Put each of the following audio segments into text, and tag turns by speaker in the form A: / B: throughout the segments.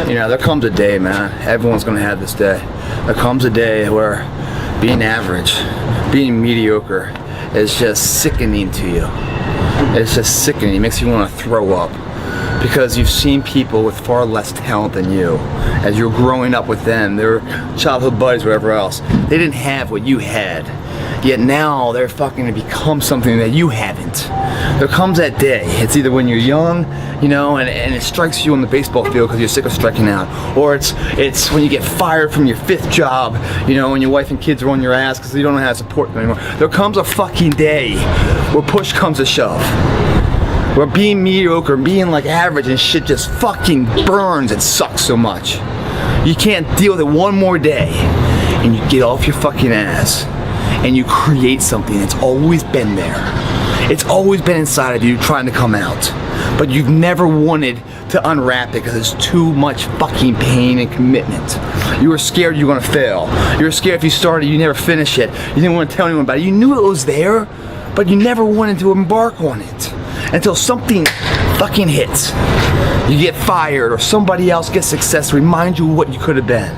A: You know, there comes a day, man. Everyone's gonna have this day. There comes a day where being average, being mediocre is just sickening to you. It's just sickening. It makes you want to throw up. Because you've seen people with far less talent than you. As you're growing up with them, their childhood buddies, whatever else, they didn't have what you had. Yet now they're fucking to become something that you haven't. There comes that day. It's either when you're young, you know, and it strikes you on the baseball field because you're sick of striking out, or it's when you get fired from your 5th job, you know, and your wife and kids are on your ass because you don't know how to support them anymore. There comes a fucking day where push comes to shove. Where being mediocre, being like average and shit just fucking burns and sucks so much. You can't deal with it one more day, and you get off your fucking ass and you create something that's always been there. It's always been inside of you trying to come out, but you've never wanted to unwrap it because it's too much fucking pain and commitment. You were scared you were gonna fail. You were scared if you started, you never finish it. You didn't want to tell anyone about it. You knew it was there, but you never wanted to embark on it. Until something fucking hits. You get fired or somebody else gets success to remind you of what you could have been.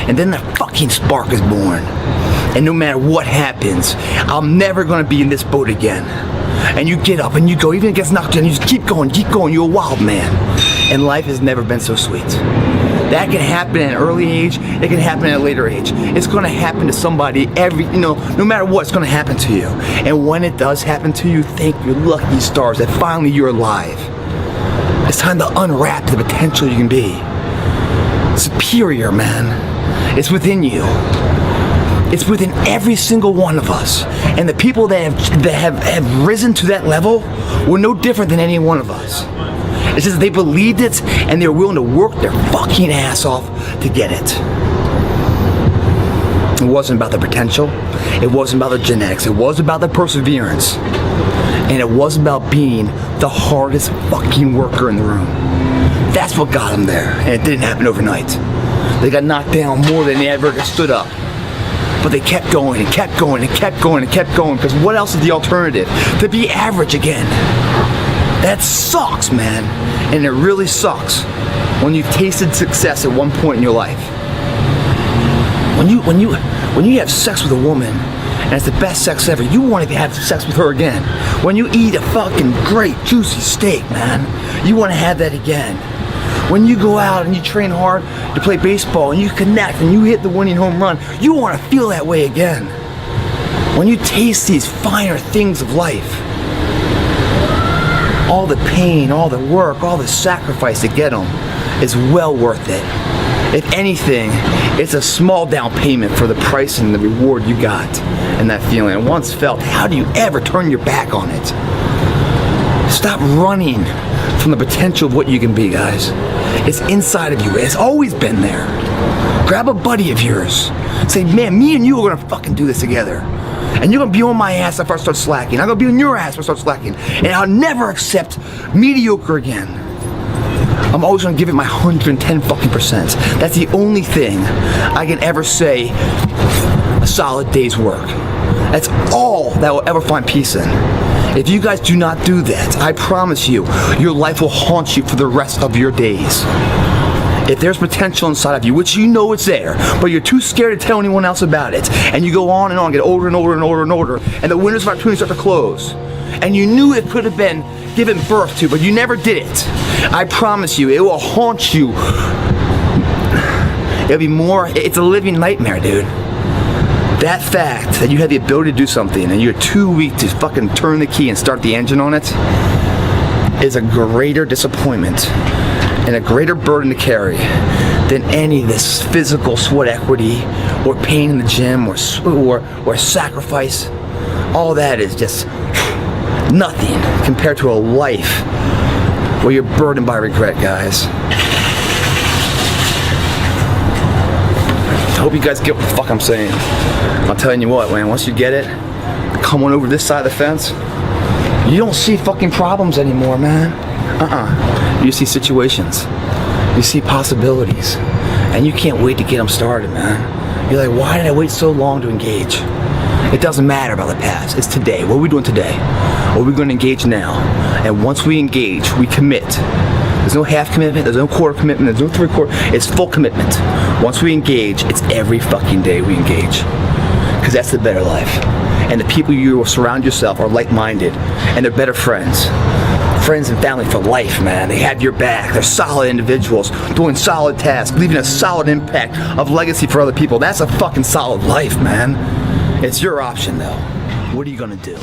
A: And then that fucking spark is born. And no matter what happens, I'm never gonna be in this boat again. And you get up and you go, even if it gets knocked down, you just keep going, you're a wild man. And life has never been so sweet. That can happen at an early age, it can happen at a later age. It's gonna happen to somebody no matter what, it's gonna happen to you. And when it does happen to you, thank your lucky stars that finally you're alive. It's time to unwrap the potential you can be. Superior, man. It's within you. It's within every single one of us. And the people that have risen to that level were no different than any one of us. It's just they believed it and they were willing to work their fucking ass off to get it. It wasn't about the potential. It wasn't about the genetics. It was about the perseverance. And it was about being the hardest fucking worker in the room. That's what got them there. And it didn't happen overnight. They got knocked down more than they ever stood up. But they kept going and kept going and kept going and kept going, because what else is the alternative? To be average again. That sucks, man. And it really sucks when you've tasted success at one point in your life. When you have sex with a woman and it's the best sex ever, you want to have sex with her again. When you eat a fucking great juicy steak, man, you want to have that again. When you go out and you train hard to play baseball and you connect and you hit the winning home run, you want to feel that way again. When you taste these finer things of life, all the pain, all the work, all the sacrifice to get them is well worth it. If anything, it's a small down payment for the price and the reward you got and that feeling. And once felt, how do you ever turn your back on it? Stop running from the potential of what you can be, guys. It's inside of you. It's always been there. Grab a buddy of yours. Say, man, me and you are gonna fucking do this together. And you're gonna be on my ass if I start slacking. I'm gonna be on your ass if I start slacking. And I'll never accept mediocre again. I'm always gonna give it my 110 fucking %. That's the only thing I can ever say a solid day's work. That's all that will ever find peace in. If you guys do not do that, I promise you, your life will haunt you for the rest of your days. If there's potential inside of you, which you know it's there, but you're too scared to tell anyone else about it, and you go on and on, get older and older and older and older, and the windows of opportunity start to close, and you knew it could have been given birth to, but you never did it, I promise you, it will haunt you. It'll be more, it's a living nightmare, dude. That fact that you had the ability to do something and you're too weak to fucking turn the key and start the engine on it is a greater disappointment and a greater burden to carry than any of this physical sweat equity or pain in the gym or sacrifice. All that is just nothing compared to a life where you're burdened by regret, guys. I hope you guys get what the fuck I'm saying. I'm telling you what, man, once you get it, come on over this side of the fence, you don't see fucking problems anymore, man. You see situations. You see possibilities. And you can't wait to get them started, man. You're like, why did I wait so long to engage? It doesn't matter about the past. It's today. What are we doing today? What are we going to engage now? And once we engage, we commit. There's no half commitment, there's no quarter commitment, there's no three-quarter. It's full commitment. Once we engage, it's every fucking day we engage. Because that's the better life. And the people you will surround yourself are like-minded, and they're better friends. Friends and family for life, man. They have your back. They're solid individuals doing solid tasks, leaving a solid impact of legacy for other people. That's a fucking solid life, man. It's your option, though. What are you gonna do?